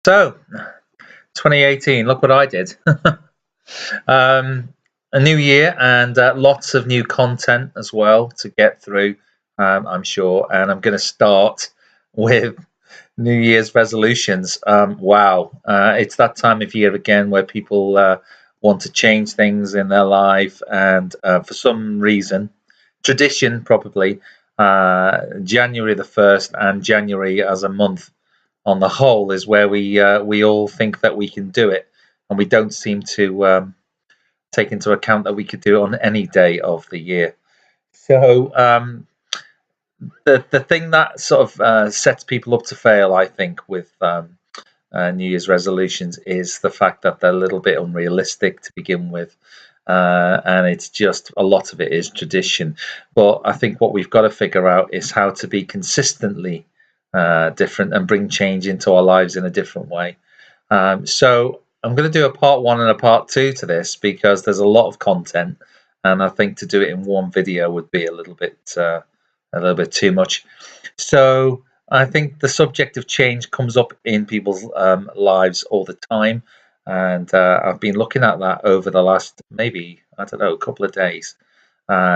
So, 2018, look what I did. um, a new year and lots of new content as well to get through, I'm sure. And I'm going to start with New Year's resolutions. Wow. It's that time of year again where people want to change things in their life. And for some reason, tradition probably, January the 1st and January as a month on the whole is where we all think that we can do it, and we don't seem to take into account that we could do it on any day of the year. So the thing that sort of sets people up to fail, I think, with New Year's resolutions is the fact that they're a little bit unrealistic to begin with. And it's just a lot of it is tradition. But I think what we've got to figure out is how to be consistently different and bring change into our lives in a different way. So I'm going to do a part one and a part two to this because there's a lot of content, and I think to do it in one video would be a little bit too much. So I think the subject of change comes up in people's lives all the time, and I've been looking at that over the last maybe I don't know a couple of days,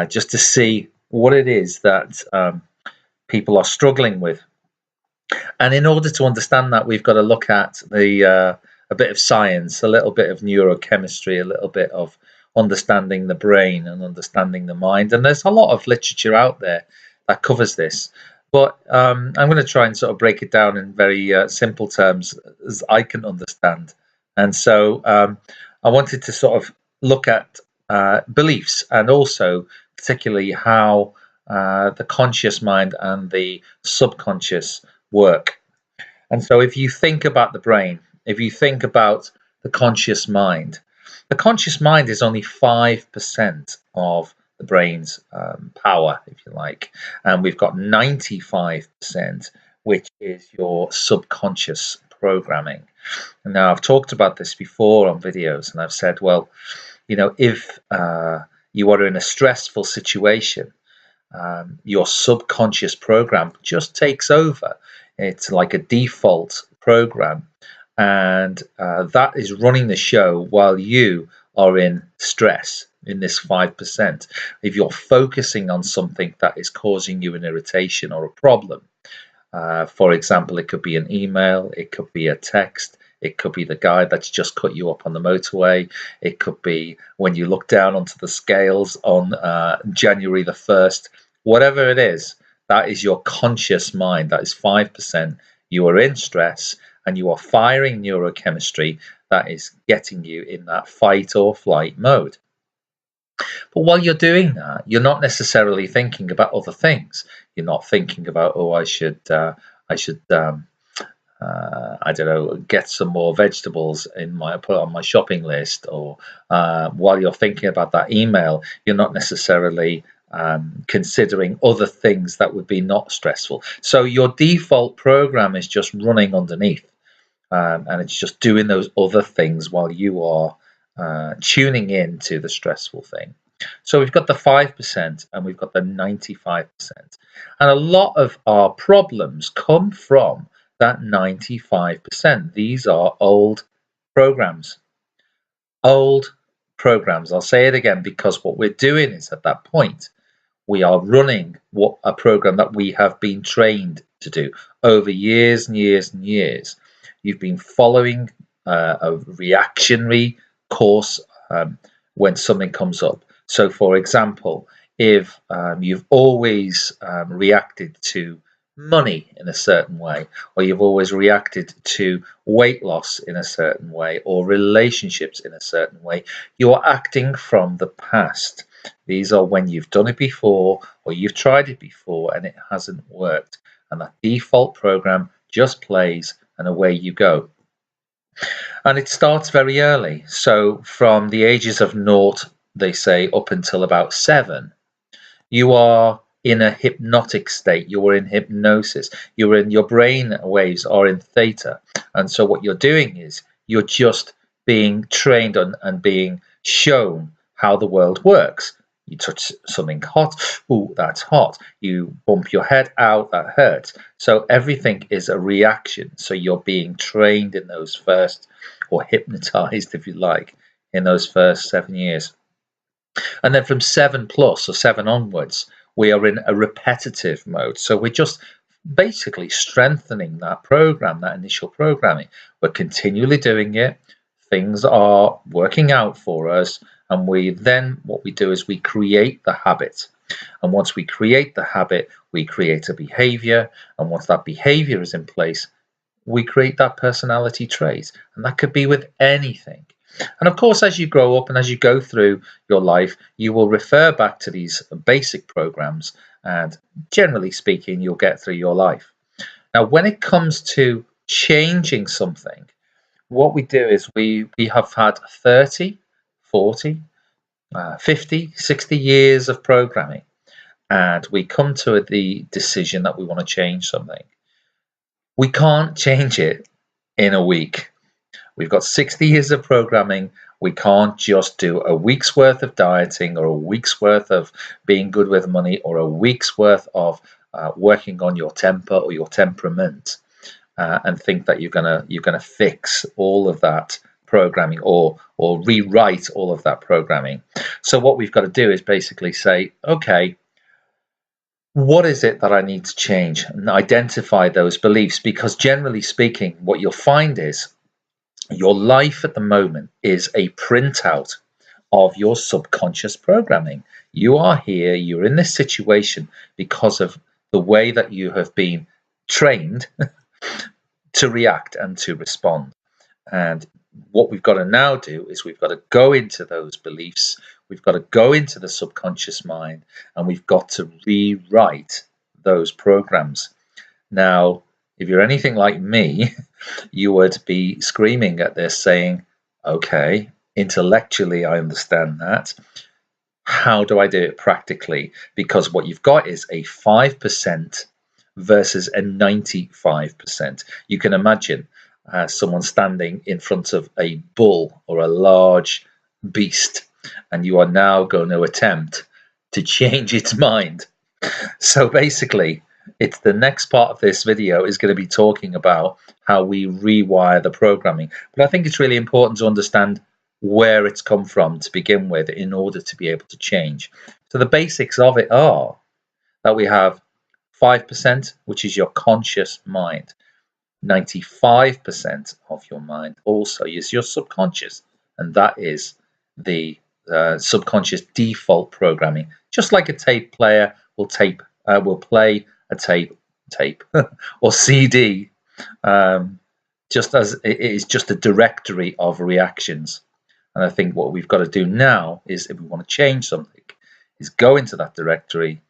just to see what it is that people are struggling with. And in order to understand that, we've got to look at a bit of science, a little bit of neurochemistry, a little bit of understanding the brain and understanding the mind. And there's a lot of literature out there that covers this. But I'm going to try and sort of break it down in very simple terms as I can understand. And so I wanted to sort of look at beliefs and also particularly how the conscious mind and the subconscious work. And so if you think about the brain, if you think about the conscious mind is only 5% of the brain's power, if you like. And we've got 95%, which is your subconscious programming. And now I've talked about this before on videos, and I've said, well, if you are in a stressful situation, your subconscious program just takes over. It's like a default program, and that is running the show while you are in stress in this 5%. If you're focusing on something that is causing you an irritation or a problem, for example, it could be an email, it could be a text, it could be the guy that's just cut you up on the motorway. It could be when you look down onto the scales on January the 1st. Whatever it is, that is your conscious mind. That is 5%. You are in stress and you are firing neurochemistry that is getting you in that fight or flight mode. But while you're doing that, you're not necessarily thinking about other things. You're not thinking about, oh, I should I don't know, get some more vegetables put on my shopping list, or while you're thinking about that email, you're not necessarily considering other things that would be not stressful. So your default program is just running underneath, and it's just doing those other things while you are tuning in to the stressful thing. So we've got the 5% and we've got the 95%. And a lot of our problems come from that 95%. These are old programs. Old programs. I'll say it again because what we're doing is at that point, we are running a program that we have been trained to do over years and years and years. You've been following a reactionary course when something comes up. So, for example, if you've always reacted to money in a certain way, or you've always reacted to weight loss in a certain way, or relationships in a certain way, you're acting from the past. These are when you've done it before, or you've tried it before and it hasn't worked. And that default program just plays and away you go. And it starts very early. So from the ages of 0, they say, up until about 7, you are in a hypnotic state. You are in hypnosis. Your brain waves are in theta. And so what you're doing is you're just being trained on and being shown how the world works. You touch something hot, ooh, that's hot. You bump your head, out, that hurts. So everything is a reaction. So you're being trained in those first, or hypnotized, if you like, in those first 7 years. And then from 7 plus or 7 onwards, we are in a repetitive mode. So we're just basically strengthening that program, that initial programming. We're continually doing it. Things are working out for us. And what we do is we create the habit. And once we create the habit, we create a behavior. And once that behavior is in place, we create that personality trait. And that could be with anything. And of course, as you grow up and as you go through your life, you will refer back to these basic programs, and generally speaking, you'll get through your life. Now, when it comes to changing something, what we do is we have had 30, 40, 50, 60 years of programming, and we come to the decision that we want to change something. We can't change it in a week. We've got 60 years of programming. We can't just do a week's worth of dieting or a week's worth of being good with money or a week's worth of working on your temper or your temperament and think that you're gonna fix all of that programming or rewrite all of that programming. So what we've got to do is basically say, okay, what is it that I need to change, and identify those beliefs, because generally speaking, what you'll find is your life at the moment is a printout of your subconscious programming. You are here, you're in this situation because of the way that you have been trained to react and to respond. And what we've got to now do is we've got to go into those beliefs, we've got to go into the subconscious mind, and we've got to rewrite those programs. Now, if you're anything like me, you would be screaming at this saying, okay, intellectually, I understand that. How do I do it practically? Because what you've got is a 5% versus a 95%. You can imagine someone standing in front of a bull or a large beast, and you are now going to attempt to change its mind. So basically, it's the next part of this video is going to be talking about how we rewire the programming. But I think it's really important to understand where it's come from to begin with in order to be able to change. So the basics of it are that we have 5%, which is your conscious mind. 95% of your mind also is your subconscious, and that is the subconscious default programming. Just like a tape player will play a tape or CD, just as it is just a directory of reactions. And I think what we've got to do now is, if we want to change something, is go into that directory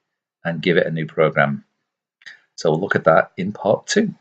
and give it a new program. So we'll look at that in part 2.